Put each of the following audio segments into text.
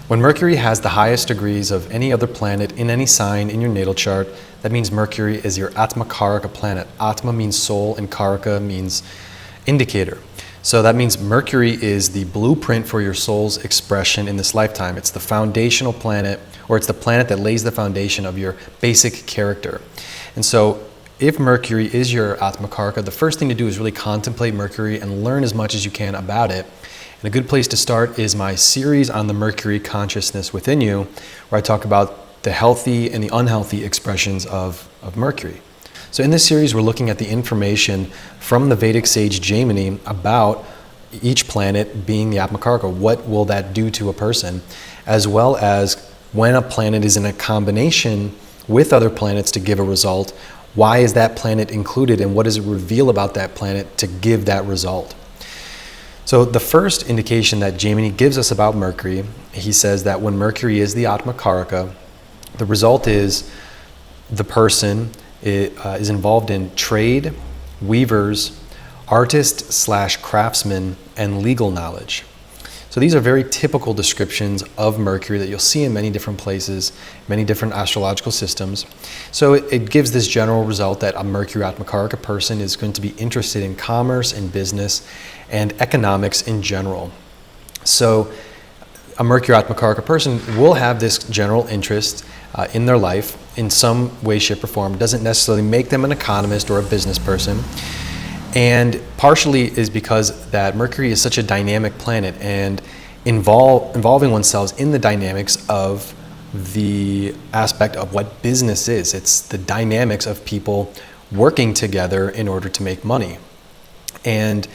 When Mercury has the highest degrees of any other planet in any sign in your natal chart, that means Mercury is your Atmakaraka planet. Atma means soul and Karaka means indicator. So that means Mercury is the blueprint for your soul's expression in this lifetime. It's the foundational planet, or it's the planet that lays the foundation of your basic character. And so if Mercury is your Atmakaraka, the first thing to do is really contemplate Mercury and learn as much as you can about it. And a good place to start is my series on the Mercury consciousness within you, where I talk about the healthy and the unhealthy expressions of Mercury. So in this series, we're looking at the information from the Vedic sage Jaimini about each planet being the Atmakaraka. What will that do to a person? As well as when a planet is in a combination with other planets to give a result, why is that planet included and what does it reveal about that planet to give that result? So the first indication that Jaimini gives us about Mercury, he says that when Mercury is the Atmakaraka, the result is the person is involved in trade, weavers, artist/craftsman, and legal knowledge. So these are very typical descriptions of Mercury that you'll see in many different places, many different astrological systems. So it gives this general result that a Mercury Atmakaraka person is going to be interested in commerce and business and economics in general. So a Mercury Atmakaraka person will have this general interest in their life in some way, shape, or form. It doesn't necessarily make them an economist or a business person. And partially is because that Mercury is such a dynamic planet and involving oneself in the dynamics of the aspect of what business is. It's the dynamics of people working together in order to make money. And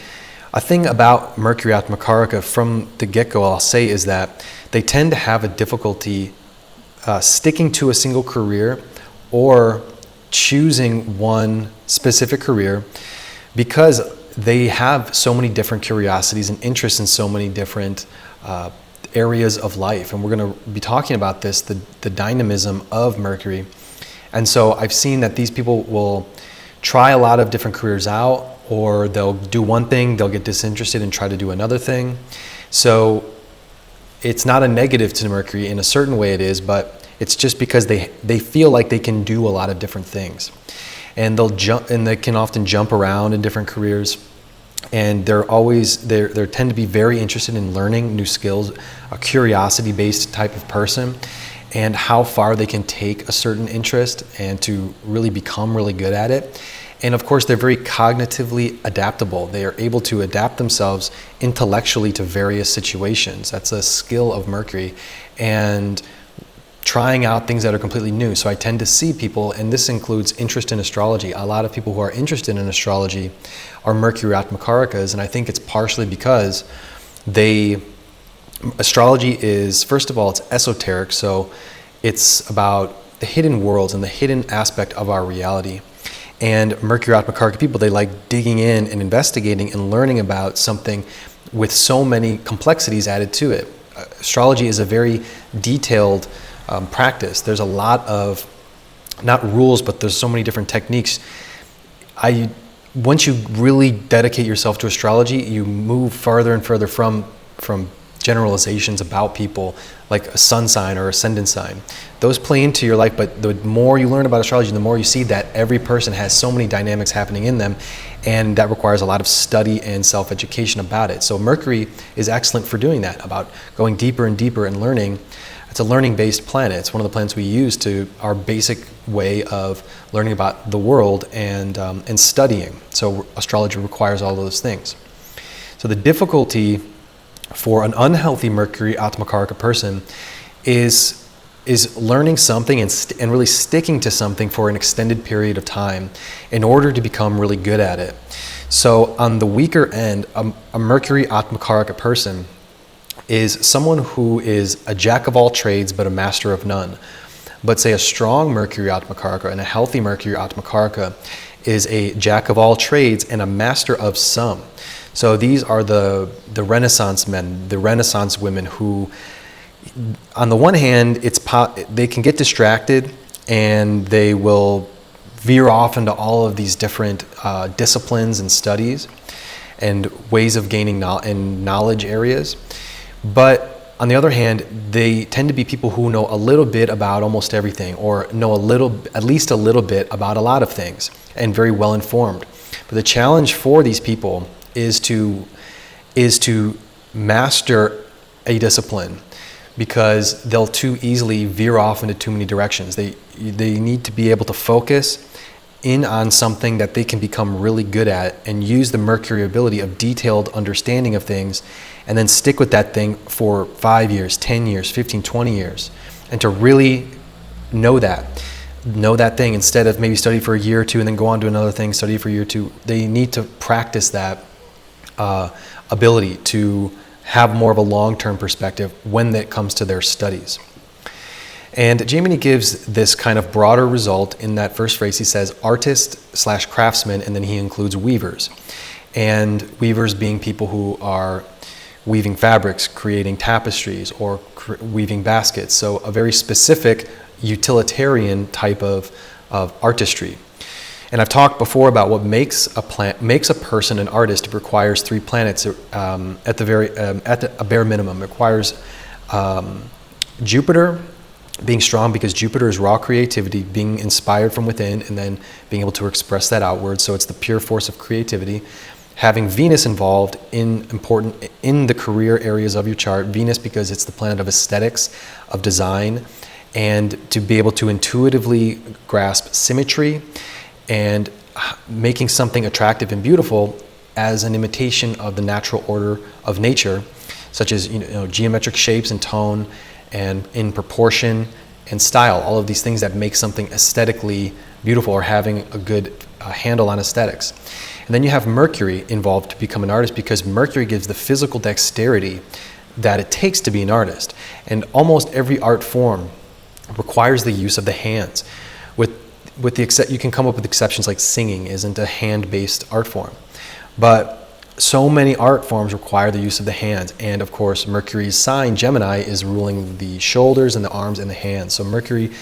a thing about Mercury Atmakaraka from the get-go I'll say is that they tend to have a difficulty sticking to a single career or choosing one specific career, because they have so many different curiosities and interests in so many different areas of life. And we're going to be talking about this, the dynamism of Mercury. And so I've seen that these people will try a lot of different careers out, or they'll do one thing, they'll get disinterested and try to do another thing. So it's not a negative to Mercury. In a certain way it is, but it's just because they feel like they can do a lot of different things. And they can often jump around in different careers, and they tend to be very interested in learning new skills, a curiosity-based type of person, and how far they can take a certain interest and to really become really good at it. And of course, they're very cognitively adaptable. They are able to adapt themselves intellectually to various situations. That's a skill of Mercury. And trying out things that are completely new. So I tend to see people, and this includes interest in astrology. A lot of people who are interested in astrology are Mercury Atmakarakas, and I think it's partially because astrology is, first of all, it's esoteric, so it's about the hidden worlds and the hidden aspect of our reality. And Mercury Atmakaraka people, they like digging in and investigating and learning about something with so many complexities added to it. Astrology is a very detailed practice. There's a lot of, not rules, but there's so many different techniques. Once you really dedicate yourself to astrology, you move farther and further from generalizations about people, like a sun sign or ascendant sign. Those play into your life, but the more you learn about astrology, the more you see that every person has so many dynamics happening in them, and that requires a lot of study and self-education about it. So Mercury is excellent for doing that, about going deeper and deeper and learning. It's a learning-based planet. It's one of the planets we use to our basic way of learning about the world and studying. So astrology requires all those things. So the difficulty for an unhealthy Mercury Atmakaraka person is learning something and really sticking to something for an extended period of time in order to become really good at it. So on the weaker end, a Mercury Atmakaraka person is someone who is a jack of all trades but a master of none. But say a strong Mercury Atmakaraka and a healthy Mercury Atmakaraka is a jack of all trades and a master of some. So these are the Renaissance men, the Renaissance women who, on the one hand, they can get distracted and they will veer off into all of these different disciplines and studies and ways of gaining knowledge areas. But On the other hand, they tend to be people who know a little bit about almost everything, or know at least a little bit about a lot of things, and very well informed. But the challenge for these people is to master a discipline, because they'll too easily veer off into too many directions. They need to be able to focus in on something that they can become really good at, and use the Mercury ability of detailed understanding of things, and then stick with that thing for 5 years, 10 years, 15, 20 years, and to really know that thing, instead of maybe study for a year or two and then go on to another thing, study for a year or two. They need to practice that ability to have more of a long-term perspective when it comes to their studies. And Jaimini gives this kind of broader result in that first phrase. He says artist/craftsman, and then he includes weavers. And weavers being people who are weaving fabrics, creating tapestries, or weaving baskets. So a very specific utilitarian type of artistry. And I've talked before about what makes a person an artist. It requires 3 planets at a bare minimum. It requires Jupiter being strong, because Jupiter is raw creativity, being inspired from within and then being able to express that outward. So it's the pure force of creativity. Having Venus involved in the career areas of your chart. Venus, because it's the planet of aesthetics, of design, and to be able to intuitively grasp symmetry and making something attractive and beautiful as an imitation of the natural order of nature, such as geometric shapes and tone, and in proportion and style, all of these things that make something aesthetically beautiful, or having a good handle on aesthetics. And then you have Mercury involved to become an artist, because Mercury gives the physical dexterity that it takes to be an artist. And almost every art form requires the use of the hands. You can come up with exceptions, like singing isn't a hand-based art form. But so many art forms require the use of the hands. And of course, Mercury's sign, Gemini, is ruling the shoulders and the arms and the hands. So Mercury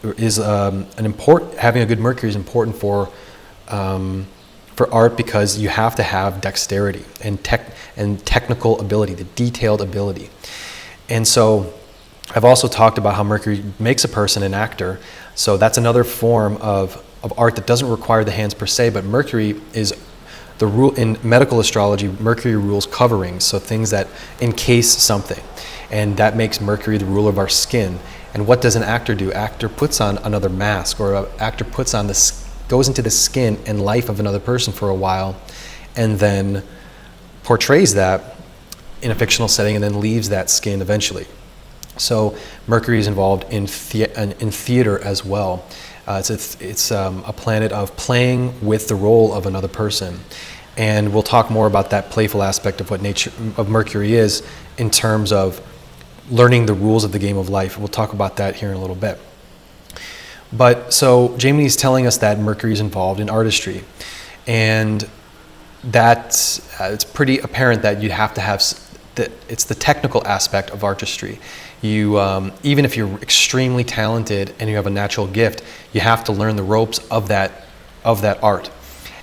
is having a good Mercury is important for art, because you have to have dexterity and technical ability, the detailed ability. And so I've also talked about how Mercury makes a person an actor. So that's another form of art that doesn't require the hands per se, but Mercury is the rule in medical astrology. Mercury rules coverings, so things that encase something, and that makes Mercury the ruler of our skin. And what does an actor do? Actor puts on another mask, or an actor goes into the skin and life of another person for a while, and then portrays that in a fictional setting, and then leaves that skin eventually. So Mercury is involved in theater as well. It's a planet of playing with the role of another person. And we'll talk more about that playful aspect of what nature of Mercury is, in terms of learning the rules of the game of life. We'll talk about that here in a little bit. But so Jaimini is telling us that Mercury is involved in artistry. And that it's pretty apparent that you have to have it's the technical aspect of artistry. You, even if you're extremely talented and you have a natural gift, you have to learn the ropes of that art.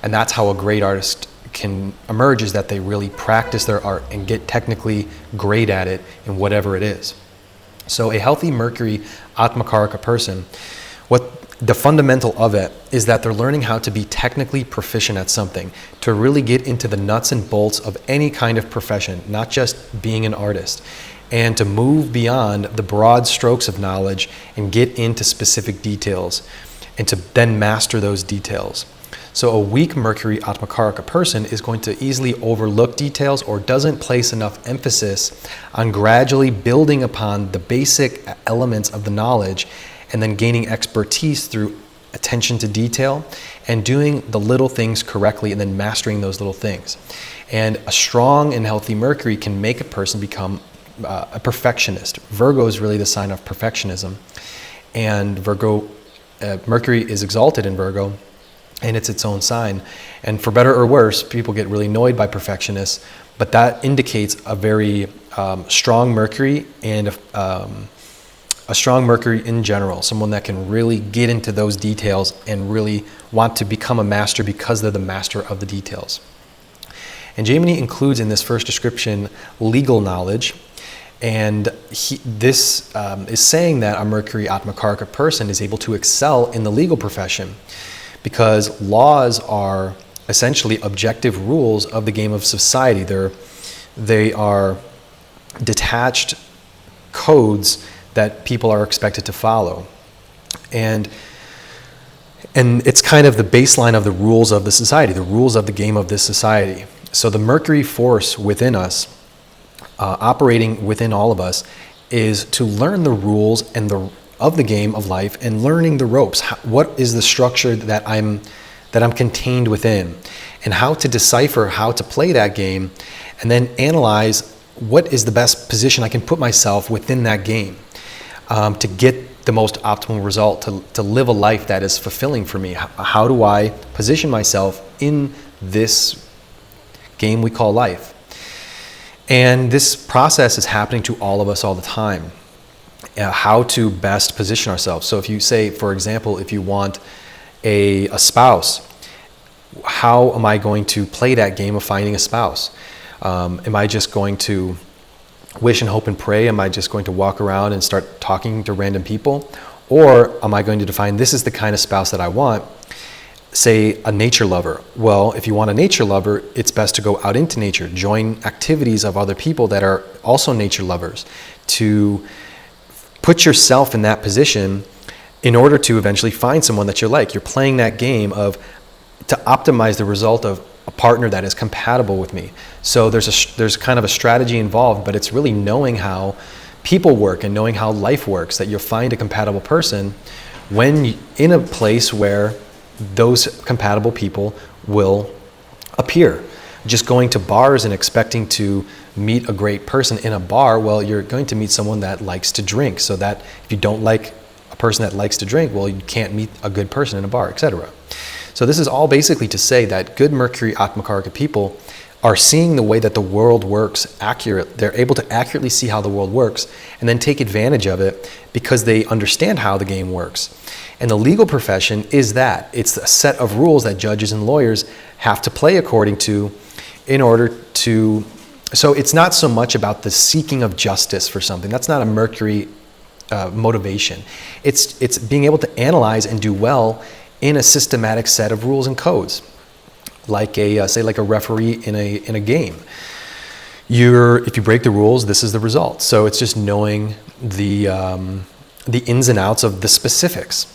And that's how a great artist can emerge, is that they really practice their art and get technically great at it in whatever it is. So a healthy Mercury Atmakaraka person, what the fundamental of it is that they're learning how to be technically proficient at something, to really get into the nuts and bolts of any kind of profession, not just being an artist, and to move beyond the broad strokes of knowledge and get into specific details, and to then master those details. So a weak Mercury Atmakaraka person is going to easily overlook details, or doesn't place enough emphasis on gradually building upon the basic elements of the knowledge, and then gaining expertise through attention to detail and doing the little things correctly, and then mastering those little things. And a strong and healthy Mercury can make a person become a perfectionist. Virgo is really the sign of perfectionism. And Mercury is exalted in Virgo, and it's its own sign. And for better or worse, people get really annoyed by perfectionists, but that indicates a very strong Mercury, and a strong Mercury in general, someone that can really get into those details and really want to become a master because they're the master of the details. And Jaimini includes in this first description legal knowledge, And this is saying that a Mercury Atmakaraka person is able to excel in the legal profession because laws are essentially objective rules of the game of society. They are detached codes that people are expected to follow. And it's kind of the baseline of the rules of the society, the rules of the game of this society. So the Mercury force within us, operating within all of us, is to learn the rules of the game of life and learning the ropes. What is the structure that I'm contained within, and how to decipher how to play that game, and then analyze what is the best position I can put myself within that game to get the most optimal result, to live a life that is fulfilling for me. How do I position myself in this game we call life? And this process is happening to all of us all the time. How to best position ourselves. So if you say, for example, if you want a spouse, how am I going to play that game of finding a spouse? Am I just going to wish and hope and pray? Am I just going to walk around and start talking to random people? Or am I going to define, this is the kind of spouse that I want? Say a nature lover. Well, if you want a nature lover, it's best to go out into nature, join activities of other people that are also nature lovers, to put yourself in that position in order to eventually find someone that you like. You're playing that game to optimize the result of a partner that is compatible with me. So there's kind of a strategy involved, but it's really knowing how people work and knowing how life works, that you'll find a compatible person when in a place where those compatible people will appear. Just going to bars and expecting to meet a great person in a bar, well, you're going to meet someone that likes to drink. So that if you don't like a person that likes to drink, well, you can't meet a good person in a bar, etc. So this is all basically to say that good Mercury Atmakaraka people are seeing the way that the world works accurate. They're able to accurately see how the world works and then take advantage of it because they understand how the game works. And the legal profession is that. It's a set of rules that judges and lawyers have to play according to in order to... So it's not so much about the seeking of justice for something. That's not a Mercury motivation. It's being able to analyze and do well in a systematic set of rules and codes. Like like a referee in a game. If you break the rules, this is the result. So it's just knowing the ins and outs of the specifics.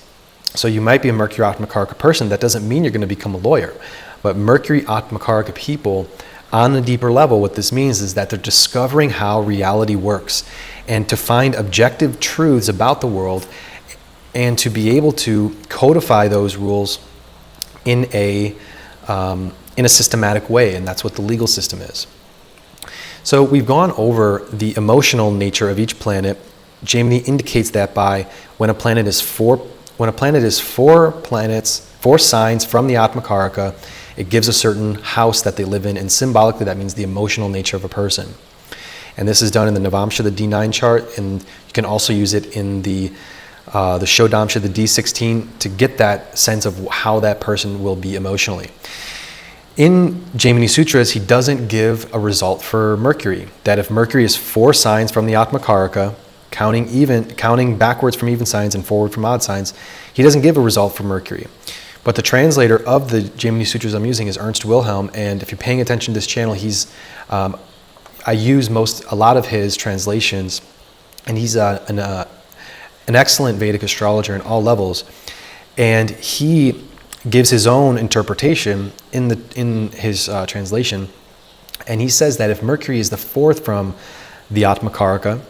So you might be a Mercury Atmakaraka person. That doesn't mean you're going to become a lawyer. But Mercury Atmakaraka people, on a deeper level, what this means is that they're discovering how reality works and to find objective truths about the world and to be able to codify those rules in a systematic way, and that's what the legal system is. So we've gone over the emotional nature of each planet. Jaimini indicates that by when a planet is four signs from the Atmakaraka, it gives a certain house that they live in, and symbolically that means the emotional nature of a person. And this is done in the Navamsha, the D9 chart, and you can also use it in the Shodamsha, the D16, to get that sense of how that person will be emotionally. In Jaimini Sutras, he doesn't give a result for Mercury. That if Mercury is 4 signs from the Atmakaraka, counting backwards from even signs and forward from odd signs, he doesn't give a result for Mercury. But the translator of the Jaimini Sutras I'm using is Ernst Wilhelm, and if you're paying attention to this channel, I use a lot of his translations, and he's an excellent Vedic astrologer in all levels, and he gives his own interpretation in his translation, and he says that if Mercury is the 4th from the Atmakaraka,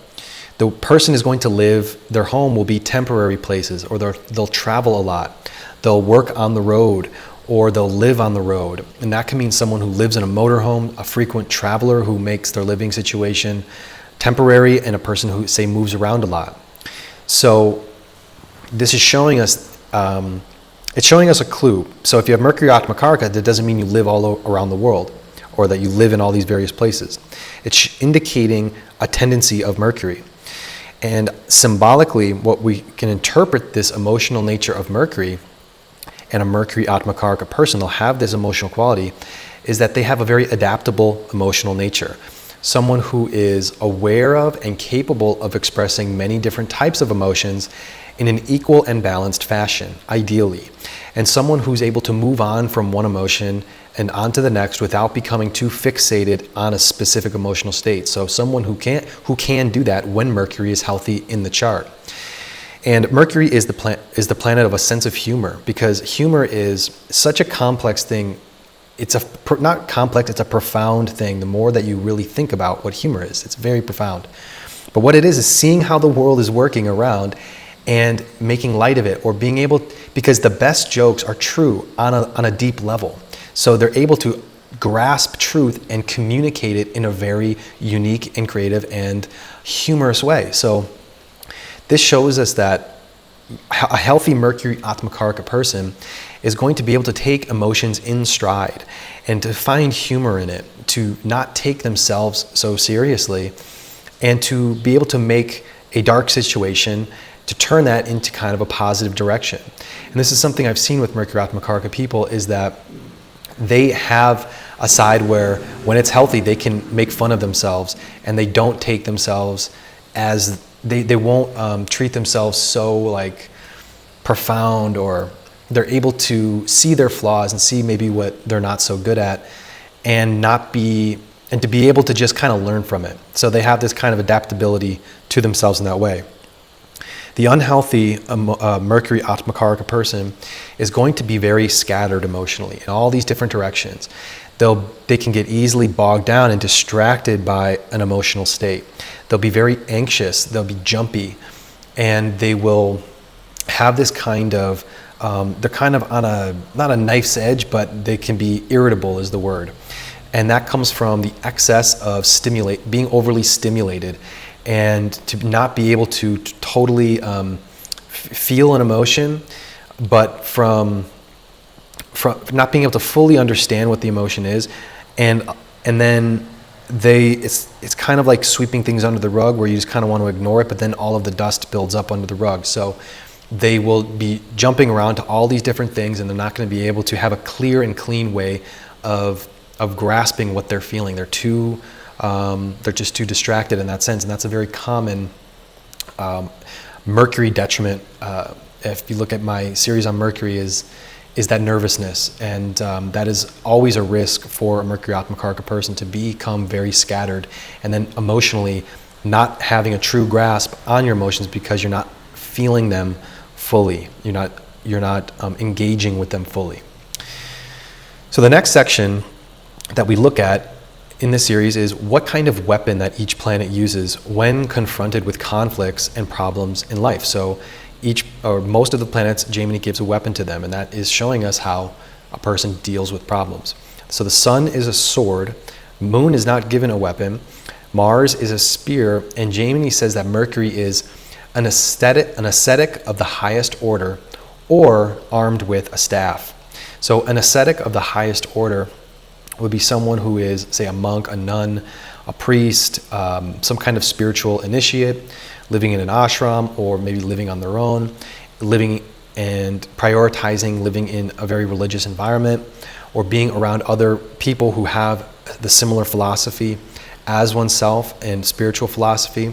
the person is going to live, their home will be temporary places, or they'll travel a lot, they'll work on the road, or they'll live on the road. And that can mean someone who lives in a motorhome, a frequent traveler who makes their living situation temporary, and a person who, say, moves around a lot. So this is showing us, it's showing us a clue. So if you have Mercury Atmakaraka, that doesn't mean you live all around the world or that you live in all these various places. It's indicating a tendency of Mercury. And symbolically, what we can interpret this emotional nature of Mercury and a Mercury Atmakaraka person, they'll have this emotional quality, is that they have a very adaptable emotional nature. someone who is aware of and capable of expressing many different types of emotions in an equal and balanced fashion, ideally, and someone who's able to move on from one emotion and on to the next without becoming too fixated on a specific emotional state. So someone who can do that when Mercury is healthy in the chart. And Mercury is the planet of a sense of humor, because humor is such a complex thing. It's not complex, it's a profound thing. The more that you really think about what humor is, it's very profound. But what it is seeing how the world is working around and making light of it, or being able, because the best jokes are true on a deep level. So they're able to grasp truth and communicate it in a very unique and creative and humorous way. So this shows us that a healthy Mercury Atmakaraka person is going to be able to take emotions in stride and to find humor in it, to not take themselves so seriously, and to be able to make a dark situation, to turn that into kind of a positive direction. And this is something I've seen with Mercury Atmakaraka people, is that they have a side where when it's healthy, they can make fun of themselves, and they don't take themselves as, they won't treat themselves so like profound, or they're able to see their flaws and see maybe what they're not so good at, and to be able to just kind of learn from it. So they have this kind of adaptability to themselves in that way. The unhealthy Mercury Atmakaraka person is going to be very scattered emotionally in all these different directions. They can get easily bogged down and distracted by an emotional state. They'll be very anxious, they'll be jumpy, and they will have this kind of, they're kind of on not a knife's edge, but they can be irritable is the word. And that comes from the excess of being overly stimulated, and to not be able to totally feel an emotion, but from not being able to fully understand what the emotion is, and then it's kind of like sweeping things under the rug, where you just kind of want to ignore it, but then all of the dust builds up under the rug. So they will be jumping around to all these different things, and they're not going to be able to have a clear and clean way of grasping what they're feeling. They're just too distracted in that sense, and that's a very common Mercury detriment. If you look at my series on Mercury, is that nervousness, and that is always a risk for a Mercury Atmakaraka person, to become very scattered, and then emotionally not having a true grasp on your emotions because you're not feeling them fully. You're not engaging with them fully. So the next section that we look at in this series is what kind of weapon that each planet uses when confronted with conflicts and problems in life. So most of the planets, Jaimini gives a weapon to them, and that is showing us how a person deals with problems. So the sun is a sword, moon is not given a weapon, Mars is a spear, and Jaimini says that Mercury is an ascetic of the highest order, or armed with a staff. So an ascetic of the highest order would be someone who is, say, a monk, a nun, a priest, some kind of spiritual initiate, living in an ashram, or maybe living on their own, living and prioritizing living in a very religious environment, or being around other people who have the similar philosophy as oneself and spiritual philosophy,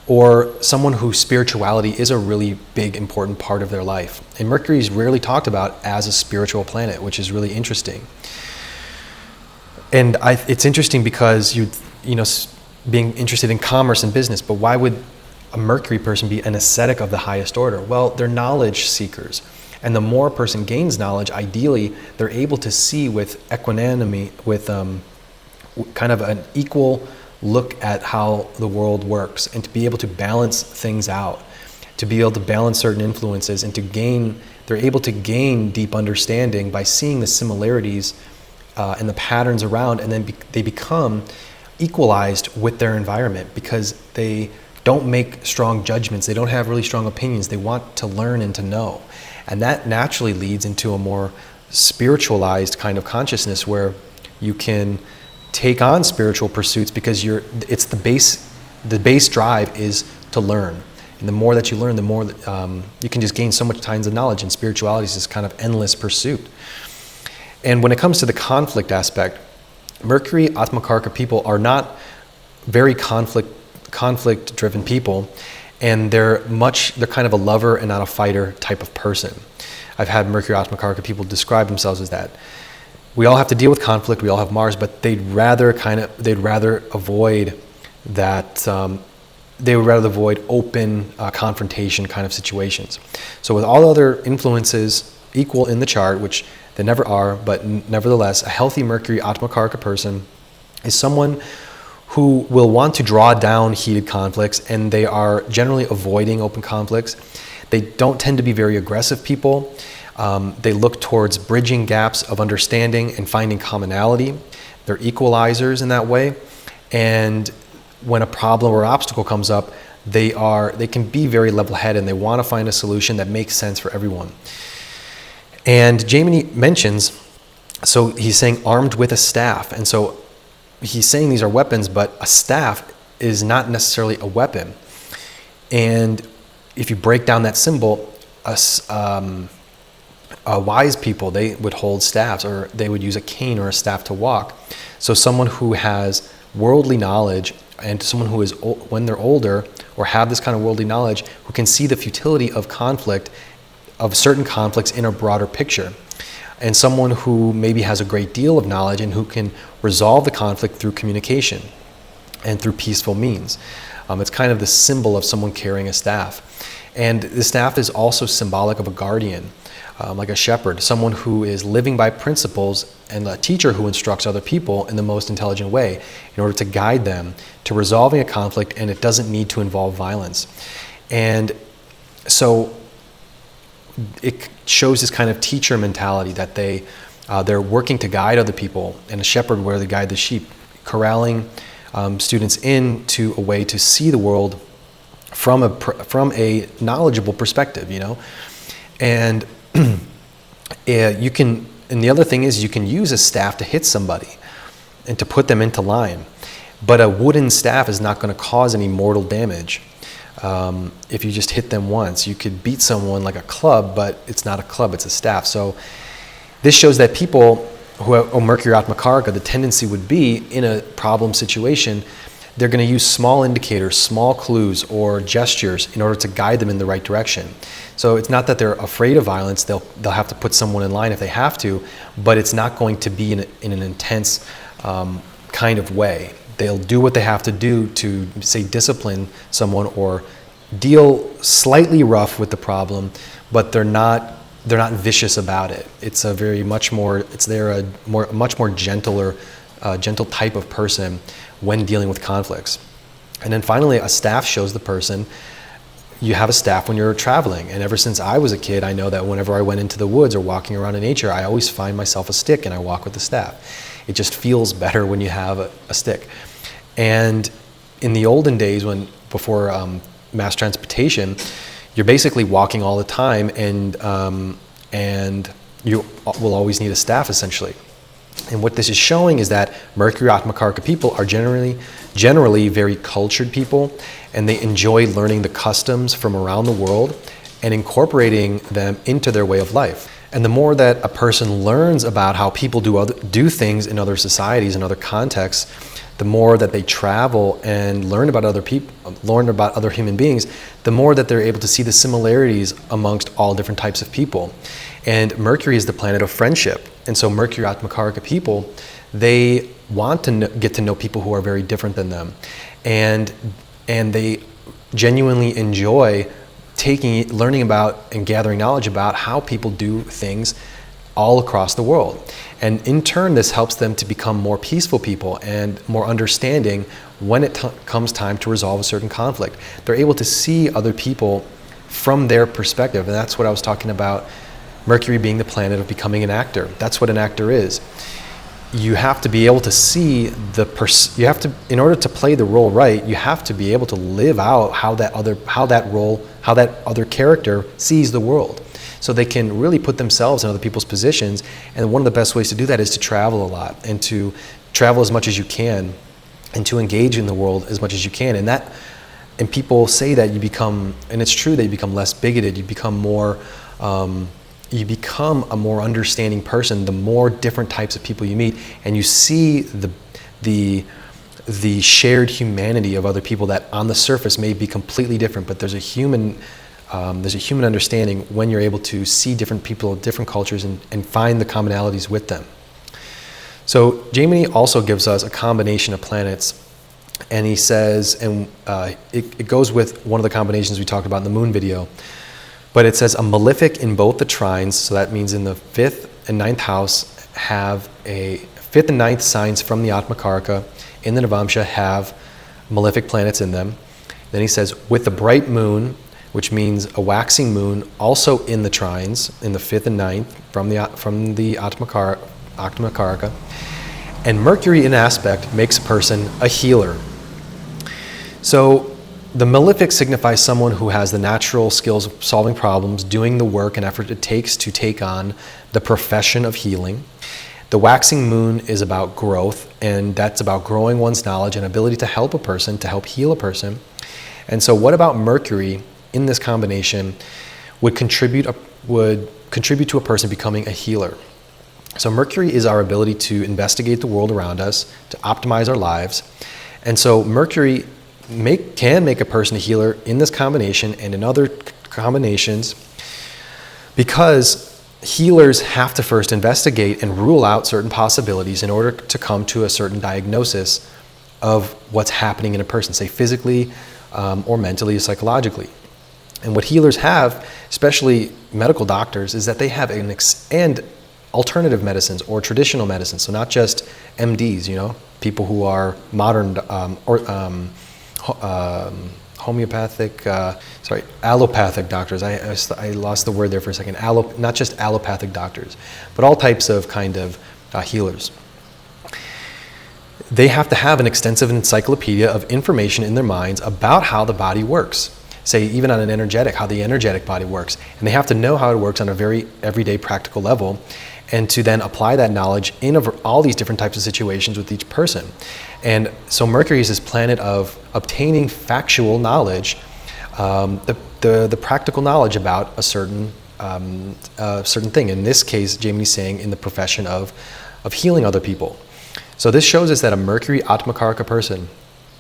or someone whose spirituality is a really big, important part of their life. And Mercury is rarely talked about as a spiritual planet, which is really interesting. And it's interesting because being interested in commerce and business, but why would a Mercury person be an ascetic of the highest order? Well, they're knowledge seekers. And the more a person gains knowledge, ideally, they're able to see with equanimity, with kind of an equal look at how the world works, and to be able to balance things out, to be able to balance certain influences, and they're able to gain deep understanding by seeing the similarities and the patterns around, and then they become equalized with their environment because they don't make strong judgments. They don't have really strong opinions. They want to learn and to know. And that naturally leads into a more spiritualized kind of consciousness, where you can take on spiritual pursuits because it's the base drive is to learn. And the more that you learn, the more that, you can just gain so much kinds of knowledge, and spirituality is this kind of endless pursuit. And when it comes to the conflict aspect, Mercury Atmakaraka people are not very conflict-driven people, and they're kind of a lover and not a fighter type of person. I've had Mercury Atmakaraka people describe themselves as that. We all have to deal with conflict. We all have Mars, but they'd rather avoid that. They would rather avoid open confrontation kind of situations. So with all other influences equal in the chart, which they never are, but nevertheless, a healthy Mercury Atmakaraka person is someone who will want to draw down heated conflicts, and they are generally avoiding open conflicts. They don't tend to be very aggressive people. They look towards bridging gaps of understanding and finding commonality. They're equalizers in that way. And when a problem or obstacle comes up, they can be very level-headed, and they want to find a solution that makes sense for everyone. And Jaimini mentions, so he's saying armed with a staff. And so he's saying these are weapons, but a staff is not necessarily a weapon. And if you break down that symbol, wise people, they would hold staffs, or they would use a cane or a staff to walk. So someone who has worldly knowledge, and someone who is, when they're older or have this kind of worldly knowledge, who can see the futility of conflict, of certain conflicts in a broader picture. And someone who maybe has a great deal of knowledge and who can resolve the conflict through communication and through peaceful means. It's kind of the symbol of someone carrying a staff. And the staff is also symbolic of a guardian, like a shepherd, someone who is living by principles, and a teacher who instructs other people in the most intelligent way in order to guide them to resolving a conflict, and it doesn't need to involve violence. And so it shows this kind of teacher mentality that they're working to guide other people, and a shepherd where they guide the sheep, corralling students into a way to see the world from a knowledgeable perspective, and you can. And the other thing is, you can use a staff to hit somebody and to put them into line, but a wooden staff is not going to cause any mortal damage. If you just hit them once, you could beat someone like a club, but it's not a club, it's a staff. So this shows that people who have Mercury Atmakaraka, the tendency would be in a problem situation, they're going to use small indicators, small clues, or gestures in order to guide them in the right direction. So it's not that they're afraid of violence, they'll have to put someone in line if they have to, but it's not going to be in an intense kind of way. They'll do what they have to do to, say, discipline someone or deal slightly rough with the problem, but they're not vicious about it. It's a much more gentle type of person when dealing with conflicts. And then finally, a staff shows the person. You have a staff when you're traveling, and ever since I was a kid, I know that whenever I went into the woods or walking around in nature, I always find myself a stick and I walk with the staff. It just feels better when you have a stick. And in the olden days, before mass transportation, you're basically walking all the time, and you will always need a staff essentially. And what this is showing is that Mercury Atmakaraka people are generally very cultured people, and they enjoy learning the customs from around the world and incorporating them into their way of life. And the more that a person learns about how people do things in other societies and other contexts, the more that they travel and learn about other people, learn about other human beings, the more that they're able to see the similarities amongst all different types of people. And Mercury is the planet of friendship. And so Mercury Atmakaraka people, they want to get to know people who are very different than them. And they genuinely enjoy learning about and gathering knowledge about how people do things all across the world. And in turn, this helps them to become more peaceful people and more understanding when it comes time to resolve a certain conflict. They're able to see other people from their perspective, and that's what I was talking about, Mercury being the planet of becoming an actor. That's what an actor is. You have to be able to see in order to play the role right, you have to be able to live out how that other character sees the world. So they can really put themselves in other people's positions. And one of the best ways to do that is to travel a lot, and to travel as much as you can, and to engage in the world as much as you can. And people say that you become, and it's true, that you become less bigoted, you become a more understanding person the more different types of people you meet, and you see the the shared humanity of other people that on the surface may be completely different, but there's a human understanding when you're able to see different people of different cultures and find the commonalities with them. So Jaimini also gives us a combination of planets, and he says, and it goes with one of the combinations we talked about in the moon video, but it says a malefic in both the trines, so that means in the 5th and 9th house have a 5th and 9th signs from the Atmakaraka in the Navamsha have malefic planets in them. Then he says with the bright moon, which means a waxing moon, also in the trines, in the 5th and 9th from the Atmakaraka. And Mercury in aspect makes a person a healer. So the malefic signifies someone who has the natural skills of solving problems, doing the work and effort it takes to take on the profession of healing. The waxing moon is about growth, and that's about growing one's knowledge and ability to help a person, to help heal a person. And so what about Mercury in this combination would contribute to a person becoming a healer? So Mercury is our ability to investigate the world around us, to optimize our lives. And so Mercury can make a person a healer in this combination and in other combinations, because healers have to first investigate and rule out certain possibilities in order to come to a certain diagnosis of what's happening in a person, say physically or mentally or psychologically. And what healers have, especially medical doctors, is that they have and alternative medicines or traditional medicines. So not just MDs, people who are modern allopathic doctors. I lost the word there for a second. Not just allopathic doctors, but all types of kind of healers. They have to have an extensive encyclopedia of information in their minds about how the body works. Say even on how the energetic body works. And they have to know how it works on a very everyday practical level, and to then apply that knowledge in all these different types of situations with each person. And so Mercury is this planet of obtaining factual knowledge, the practical knowledge about a certain thing. In this case, Jaimini's saying in the profession of healing other people. So this shows us that a Mercury Atmakaraka person,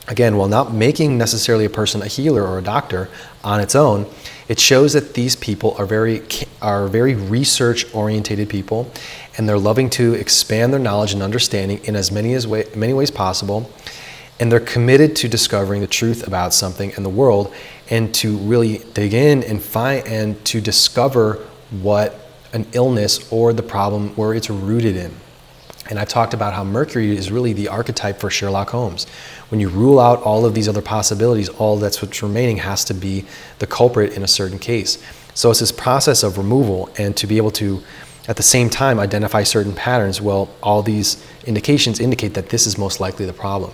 again, while not making necessarily a person a healer or a doctor on its own, it shows that these people are very research-orientated people, and they're loving to expand their knowledge and understanding in as many ways possible, and they're committed to discovering the truth about something in the world, and to really dig in and to discover what an illness or the problem where it's rooted in. And I've talked about how Mercury is really the archetype for Sherlock Holmes. When you rule out all of these other possibilities, all that's what's remaining has to be the culprit in a certain case. So it's this process of removal, and to be able to, at the same time, identify certain patterns. Well, all these indications indicate that this is most likely the problem.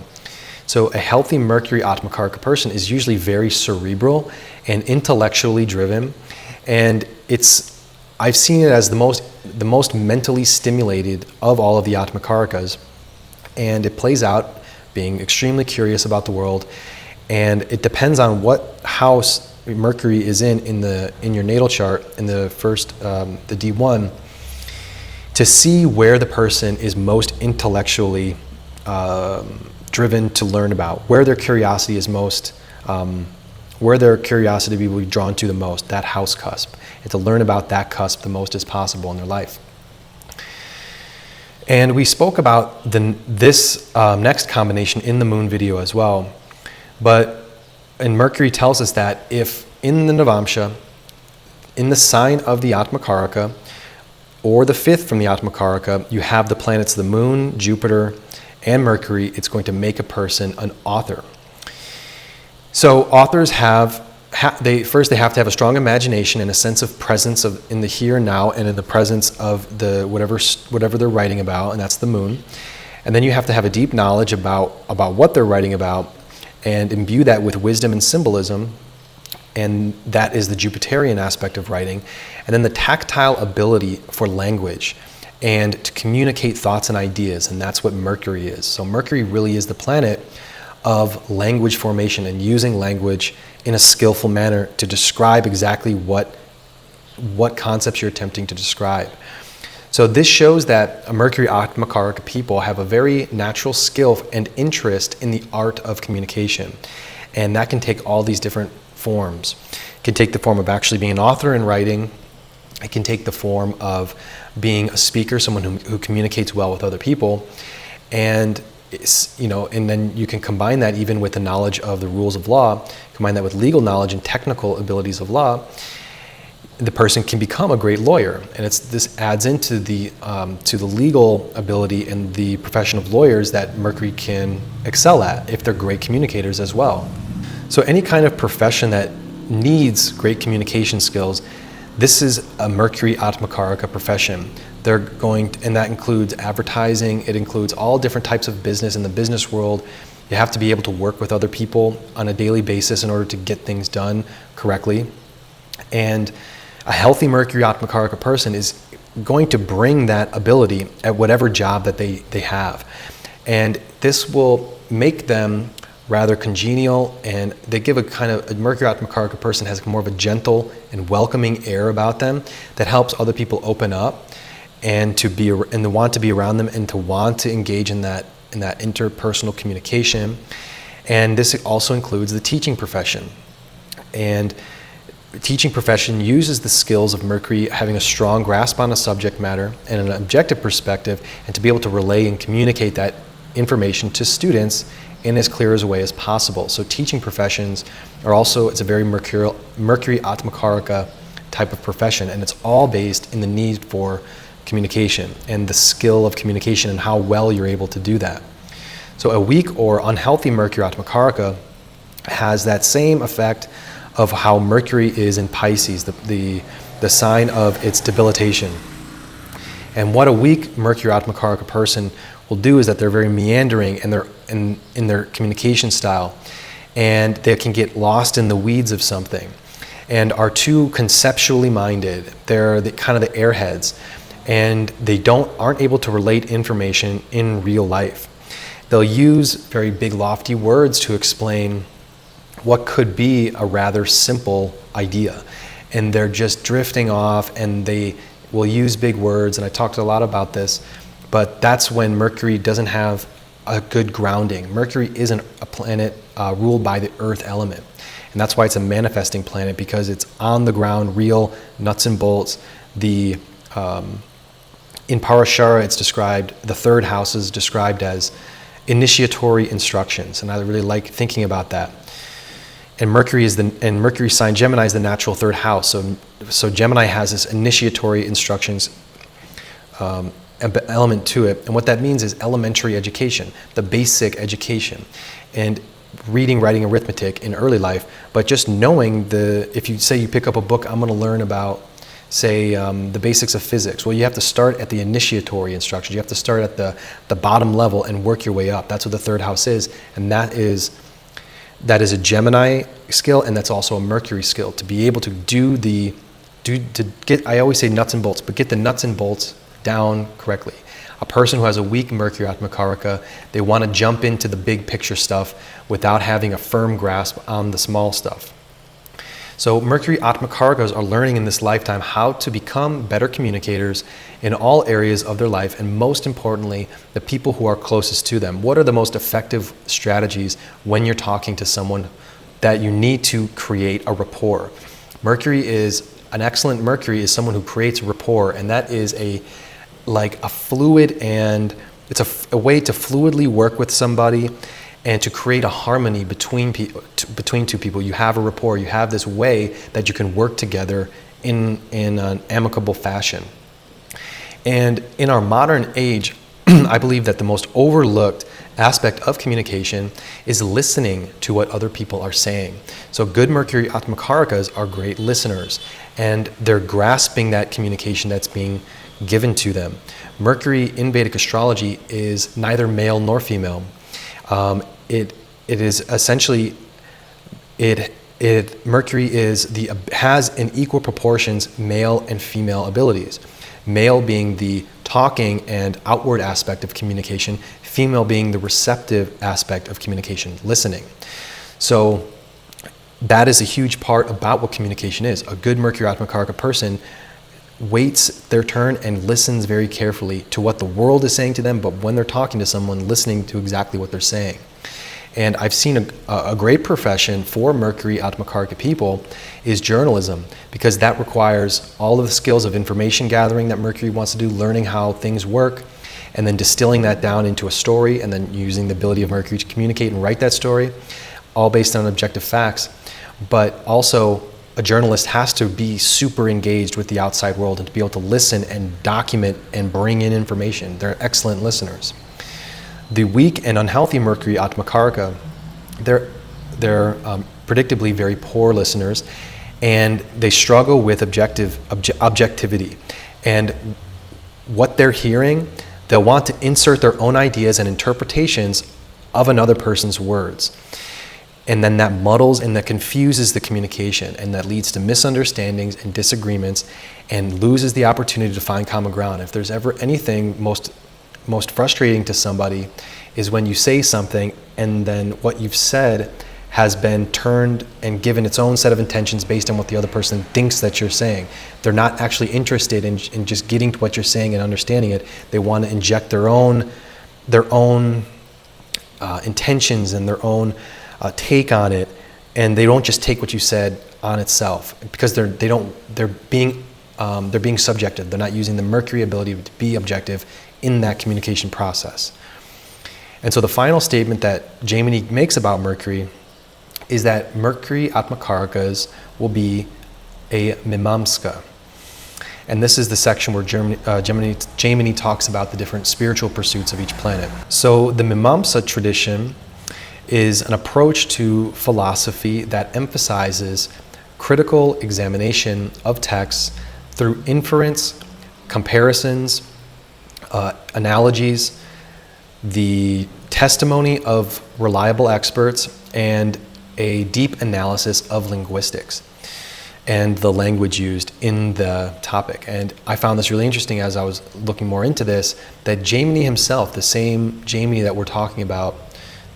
So a healthy Mercury Atmakaraka person is usually very cerebral and intellectually driven, and I've seen it as the most mentally stimulated of all of the Atmakarakas, and it plays out being extremely curious about the world. And it depends on what house Mercury is in your natal chart, in the first, the D1, to see where the person is most intellectually driven to learn about, where their curiosity is most, where their curiosity will be drawn to the most, that house cusp, and to learn about that cusp the most as possible in their life. And we spoke about this next combination in the moon video as well. And Mercury tells us that if in the Navamsha, in the sign of the Atmakaraka, or the 5th from the Atmakaraka, you have the planets the moon, Jupiter, and Mercury, it's going to make a person an author. So authors have to have a strong imagination and a sense of presence in the here and now, and in the presence of the whatever they're writing about, and that's the moon. And then you have to have a deep knowledge about what they're writing about, and imbue that with wisdom and symbolism, and that is the Jupiterian aspect of writing. And then the tactile ability for language and to communicate thoughts and ideas, and that's what Mercury is. So Mercury really is the planet of language formation and using language in a skillful manner to describe exactly what concepts you're attempting to describe. So this shows that a Mercury Atmakaraka people have a very natural skill and interest in the art of communication. And that can take all these different forms. It can take the form of actually being an author and writing. It can take the form of being a speaker, someone who communicates well with other people. And and then you can combine that even with the knowledge of the rules of law, combine that with legal knowledge and technical abilities of law. The person can become a great lawyer, and this adds into the legal ability and the profession of lawyers that Mercury can excel at if they're great communicators as well. So any kind of profession that needs great communication skills, this is a Mercury Atmakaraka profession. And that includes advertising. It includes all different types of business in the business world. You have to be able to work with other people on a daily basis in order to get things done correctly. And a healthy Mercury Atmakaraka person is going to bring that ability at whatever job that they have. And this will make them rather congenial, and they give a Mercury Atmakaraka person has more of a gentle and welcoming air about them that helps other people open up and to want to be around them and to want to engage in that interpersonal communication. And this also includes the teaching profession. And the teaching profession uses the skills of Mercury having a strong grasp on a subject matter and an objective perspective, and to be able to relay and communicate that information to students in as clear as a way as possible. So teaching professions it's a very Mercury Atmakaraka type of profession, and it's all based in the need for communication and the skill of communication and how well you're able to do that. So a weak or unhealthy Mercury Atmakaraka has that same effect of how Mercury is in Pisces, the sign of its debilitation. And what a weak Mercury Atmakaraka person will do is that they're very meandering in their communication style, and they can get lost in the weeds of something and are too conceptually minded. They're the airheads, and they aren't able to relate information in real life. They'll use very big lofty words to explain what could be a rather simple idea, and they're just drifting off, and they will use big words, and I talked a lot about this, but that's when Mercury doesn't have a good grounding. Mercury isn't a planet ruled by the earth element, and that's why it's a manifesting planet, because it's on the ground, real nuts and bolts. In Parashara, it's described, the third house is described as initiatory instructions, and I really like thinking about that. And Mercury sign Gemini is the natural third house. So Gemini has this initiatory instructions element to it. And what that means is elementary education, the basic education, and reading, writing, arithmetic in early life. But just knowing if you say you pick up a book, I'm going to learn about, say, the basics of physics. Well, you have to start at the initiatory instructions. You have to start at the bottom level and work your way up. That's what the third house is. And that is a Gemini skill, and that's also a Mercury skill, to be able to get, I always say nuts and bolts, but get the nuts and bolts down correctly. A person who has a weak Mercury Atmakaraka, they want to jump into the big picture stuff without having a firm grasp on the small stuff. So Mercury Atmakarakas are learning in this lifetime how to become better communicators in all areas of their life, and most importantly, the people who are closest to them. What are the most effective strategies when you're talking to someone that you need to create a rapport? An excellent Mercury is someone who creates rapport, and that is a fluid, and it's a way to fluidly work with somebody and to create a harmony between two people. You have a rapport. You have this way that you can work together in an amicable fashion. And in our modern age, I believe that the most overlooked aspect of communication is listening to what other people are saying. So good Mercury Atmakarakas are great listeners, and they're grasping that communication that's being given to them. Mercury in Vedic astrology is neither male nor female. It is essentially Mercury has in equal proportions male and female abilities. Male being the talking and outward aspect of communication, female being the receptive aspect of communication, listening. So that is a huge part about what communication is. A good Mercury Atmakaraka person waits their turn and listens very carefully to what the world is saying to them, but when they're talking to someone, listening to exactly what they're saying. And I've seen a great profession for Mercury Atmakaraka people is journalism, because that requires all of the skills of information gathering that Mercury wants to do, learning how things work, and then distilling that down into a story, and then using the ability of Mercury to communicate and write that story, all based on objective facts. But also, a journalist has to be super engaged with the outside world and to be able to listen and document and bring in information. They're excellent listeners. The weak and unhealthy Mercury Atmakaraka, they're predictably very poor listeners, and they struggle with objectivity. And what they're hearing, they'll want to insert their own ideas and interpretations of another person's words. And then that muddles and that confuses the communication, and that leads to misunderstandings and disagreements, and loses the opportunity to find common ground. If there's ever anything most frustrating to somebody, is when you say something and then what you've said has been turned and given its own set of intentions based on what the other person thinks that you're saying. They're not actually interested in just getting to what you're saying and understanding it. They want to inject their own intentions and their own take on it, and they don't just take what you said on itself, because they're being subjective. They're not using the Mercury ability to be objective in that communication process. And so the final statement that Jaimini makes about Mercury is that Mercury Atmakarakas will be a Mimamska. And this is the section where Jaimini talks about the different spiritual pursuits of each planet. So the Mimamsa tradition is an approach to philosophy that emphasizes critical examination of texts through inference, comparisons, analogies, the testimony of reliable experts, and a deep analysis of linguistics and the language used in the topic. And I found this really interesting as I was looking more into this, that Jaimini himself, the same Jaimini that we're talking about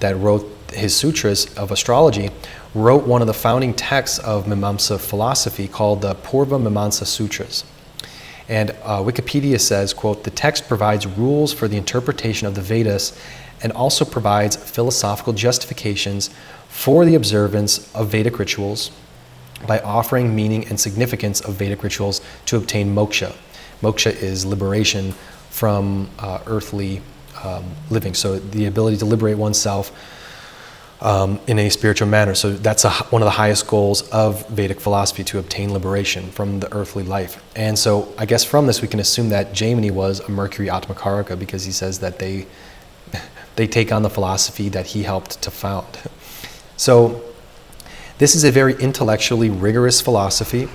that wrote his sutras of astrology, wrote one of the founding texts of Mimamsa philosophy called the Purva Mimamsa Sutras. And Wikipedia says, quote, "The text provides rules for the interpretation of the Vedas and also provides philosophical justifications for the observance of Vedic rituals by offering meaning and significance of Vedic rituals to obtain moksha." Moksha is liberation from earthly living, so the ability to liberate oneself in a spiritual manner. So that's one of the highest goals of Vedic philosophy, to obtain liberation from the earthly life. And so I guess from this we can assume that Jaimini was a Mercury Atmakaraka, because he says that they take on the philosophy that he helped to found. So this is a very intellectually rigorous philosophy,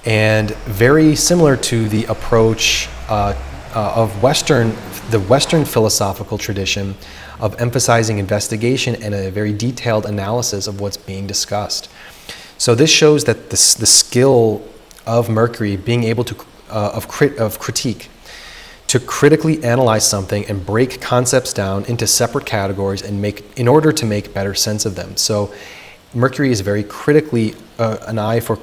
and very similar to the approach of the Western philosophical tradition of emphasizing investigation and a very detailed analysis of what's being discussed. So this shows that the skill of Mercury being able to of critique, to critically analyze something and break concepts down into separate categories and in order to make better sense of them. So Mercury is very critically an eye for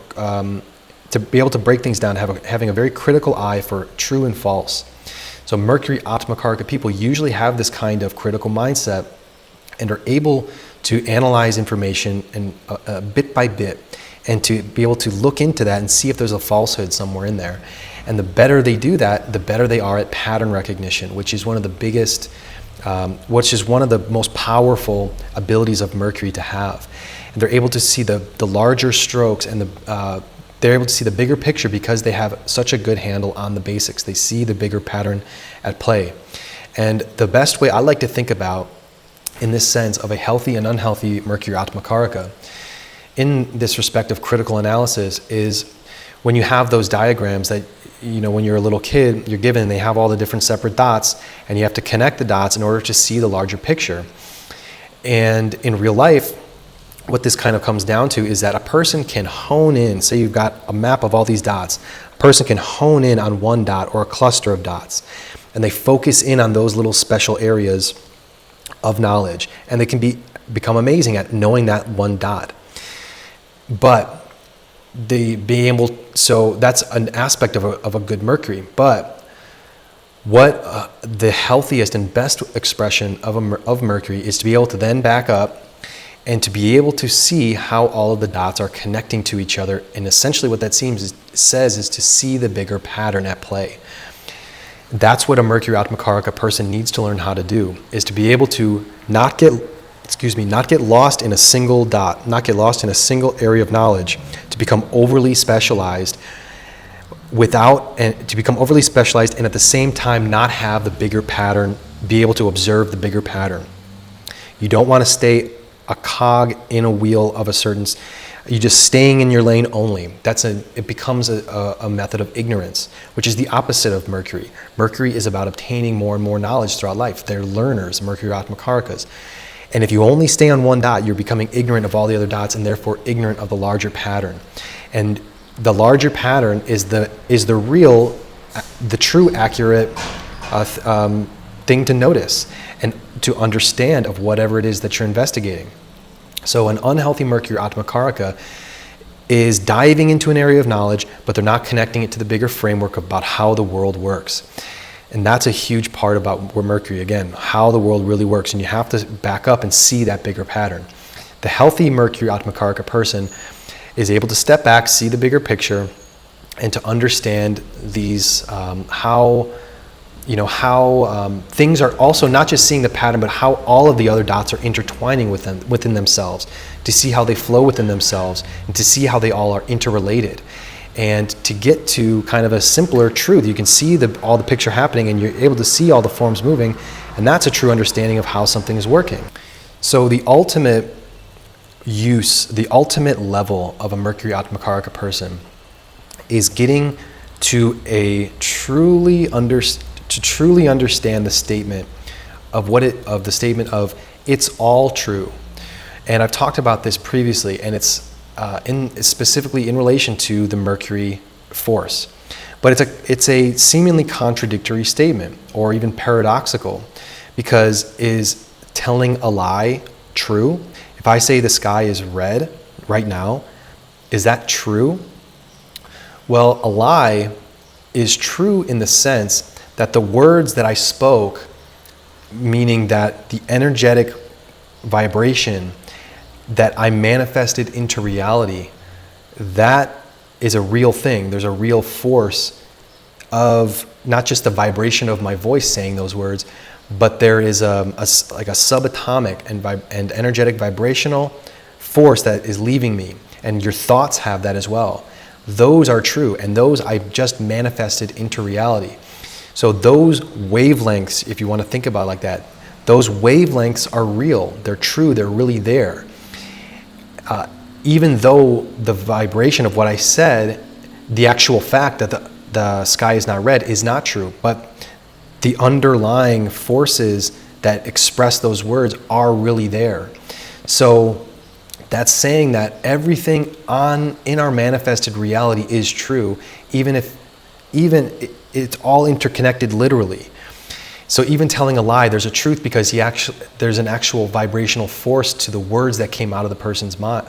to be able to break things down, having a very critical eye for true and false. So Mercury Atmakaraka people usually have this kind of critical mindset and are able to analyze information and bit by bit, and to be able to look into that and see if there's a falsehood somewhere in there. And the better they do that, the better they are at pattern recognition, which is one of the biggest, which is one of the most powerful abilities of Mercury to have. And they're able to see the larger strokes, and they're able to see the bigger picture because they have such a good handle on the basics. They see the bigger pattern at play. And the best way I like to think about, in this sense, of a healthy and unhealthy Mercury Atmakaraka, in this respect of critical analysis, is when you have those diagrams that, you know, when you're a little kid, you're given, they have all the different separate dots, and you have to connect the dots in order to see the larger picture. And in real life, what this kind of comes down to is that a person can hone in, say you've got a map of all these dots, a person can hone in on one dot or a cluster of dots, and they focus in on those little special areas of knowledge, and they can become amazing at knowing that one dot. But so that's an aspect of a good Mercury. But what the healthiest and best expression of Mercury is to be able to then back up and to be able to see how all of the dots are connecting to each other. And essentially what that says is to see the bigger pattern at play. That's what a Mercury Atmakaraka person needs to learn how to do, is to be able to not get lost in a single dot, not get lost in a single area of knowledge, to become overly specialized and at the same time not have the bigger pattern, be able to observe the bigger pattern. You don't want to stay a cog in a wheel of you're just staying in your lane only. It becomes a method of ignorance, which is the opposite of Mercury. Mercury is about obtaining more and more knowledge throughout life. They're learners, Mercury Atmakarakas. And if you only stay on one dot, you're becoming ignorant of all the other dots and therefore ignorant of the larger pattern. And the larger pattern is the true accurate thing to notice and to understand of whatever it is that you're investigating. So an unhealthy Mercury Atmakaraka is diving into an area of knowledge, but they're not connecting it to the bigger framework about how the world works. And that's a huge part about Mercury, again, how the world really works. And you have to back up and see that bigger pattern. The healthy Mercury Atmakaraka person is able to step back, see the bigger picture, and to understand these, how things are also not just seeing the pattern, but how all of the other dots are intertwining within themselves, to see how they flow within themselves, and to see how they all are interrelated. And to get to kind of a simpler truth, you can see all the picture happening and you're able to see all the forms moving, and that's a true understanding of how something is working. So the ultimate level of a Mercury Atmakaraka person is getting to truly understand the statement of it's all true. And I've talked about this previously, and it's specifically in relation to the Mercury force. But it's a seemingly contradictory statement, or even paradoxical, because is telling a lie true? If I say the sky is red right now, is that true? Well, a lie is true in the sense that the words that I spoke, meaning that the energetic vibration that I manifested into reality, that is a real thing. There's a real force of not just the vibration of my voice saying those words, but there is like a subatomic and energetic vibrational force that is leaving me. And your thoughts have that as well. Those are true, and those I just manifested into reality. So those wavelengths, if you want to think about it like that, those wavelengths are real. They're true. They're really there. Even though the vibration of what I said, the actual fact that the sky is not red is not true, but the underlying forces that express those words are really there. So that's saying that everything in our manifested reality is true, even it's all interconnected literally. So even telling a lie, there's a truth because there's an actual vibrational force to the words that came out of the person's mouth.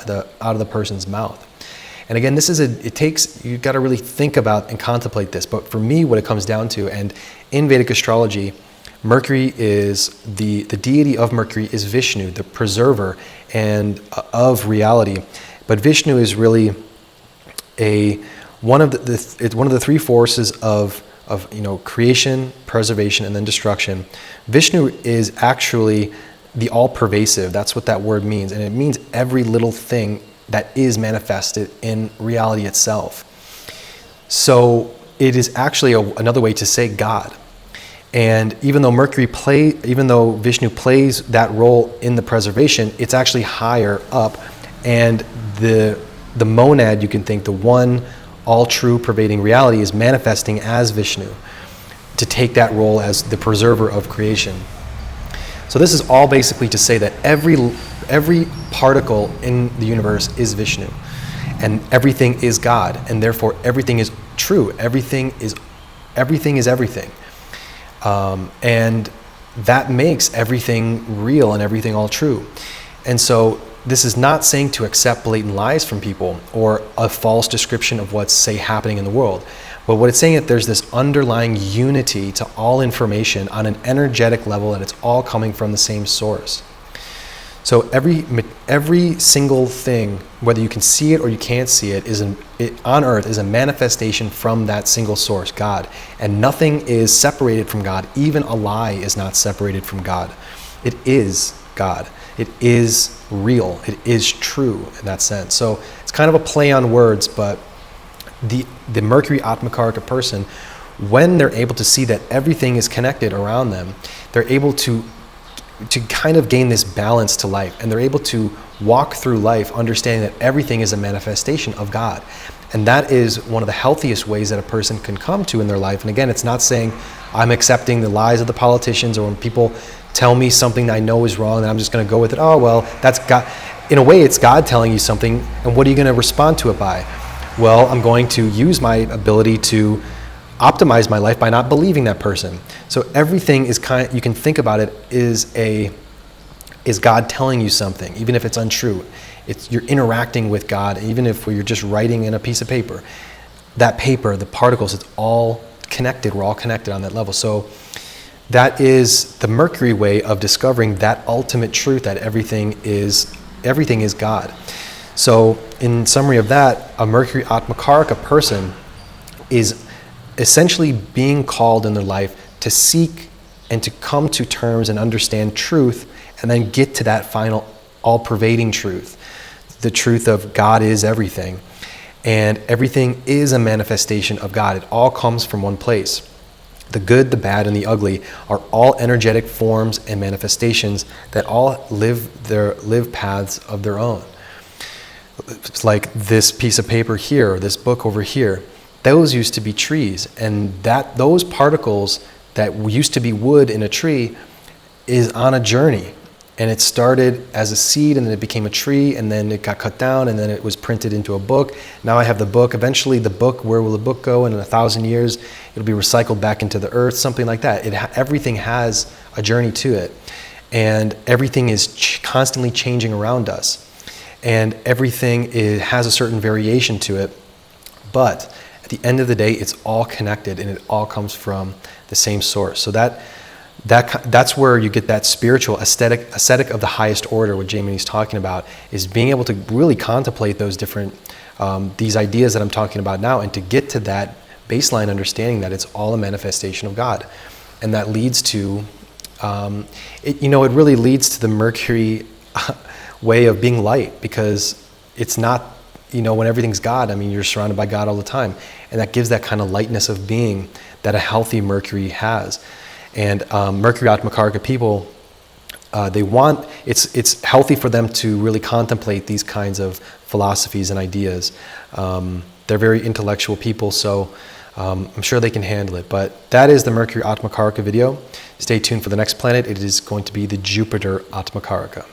And again, you've got to really think about and contemplate this. But for me, what it comes down to, and in Vedic astrology, Mercury is the deity of Mercury is Vishnu, the preserver and of reality. But Vishnu is really one of the three forces of creation, preservation, and then destruction. Vishnu is actually the all-pervasive. That's what that word means. And it means every little thing that is manifested in reality itself. So it is actually another way to say God. And even though Vishnu plays that role in the preservation, it's actually higher up. And the monad, you can think, the one all true pervading reality, is manifesting as Vishnu to take that role as the preserver of creation. So this is all basically to say that every particle in the universe is Vishnu, and everything is God, and therefore everything is true. Everything is everything. And that makes everything real and everything all true. And so this is not saying to accept blatant lies from people or a false description of what's, say, happening in the world. But what it's saying is that there's this underlying unity to all information on an energetic level, and it's all coming from the same source. So every single thing, whether you can see it or you can't see it, on earth is a manifestation from that single source, God. And nothing is separated from God. Even a lie is not separated from God. It is God. It is real. It is true in that sense. So it's kind of a play on words, but the Mercury Atmakaraka person, when they're able to see that everything is connected around them, they're able to kind of gain this balance to life, and they're able to walk through life understanding that everything is a manifestation of God. And that is one of the healthiest ways that a person can come to in their life. And again, it's not saying I'm accepting the lies of the politicians, or when people tell me something that I know is wrong and I'm just going to go with it. Oh, well, that's God. In a way, it's God telling you something, and what are you going to respond to it by? Well, I'm going to use my ability to optimize my life by not believing that person. So everything is you can think about it is God telling you something, even if it's untrue. You're interacting with God, even if you're just writing in a piece of paper. That paper, the particles, it's all connected. We're all connected on that level. So that is the Mercury way of discovering that ultimate truth that everything is God. So in summary of that, a Mercury Atmakaraka person is essentially being called in their life to seek and to come to terms and understand truth, and then get to that final all-pervading truth, the truth of God is everything, and everything is a manifestation of God. It all comes from one place. The good, the bad, and the ugly are all energetic forms and manifestations that all live paths of their own. It's like this piece of paper here, or this book over here. Those used to be trees, and those particles that used to be wood in a tree is on a journey. And it started as a seed, and then it became a tree, and then it got cut down, and then it was printed into a book. Now I have the book. Eventually the book, where will the book go? And in 1,000 years, it'll be recycled back into the earth, something like that. Everything has a journey to it. And everything is constantly changing around us. And everything has a certain variation to it. But at the end of the day, it's all connected, and it all comes from the same source. So that's where you get that spiritual aesthetic of the highest order. What Jaimini's talking about is being able to really contemplate those different these ideas that I'm talking about now, and to get to that baseline understanding that it's all a manifestation of God. And that leads to it really leads to the Mercury way of being light, because it's not, when everything's God, you're surrounded by God all the time. And that gives that kind of lightness of being that a healthy Mercury has. And Mercury Atmakaraka people, it's healthy for them to really contemplate these kinds of philosophies and ideas. They're very intellectual people, so I'm sure they can handle it. But that is the Mercury Atmakaraka video. Stay tuned for the next planet. It is going to be the Jupiter Atmakaraka.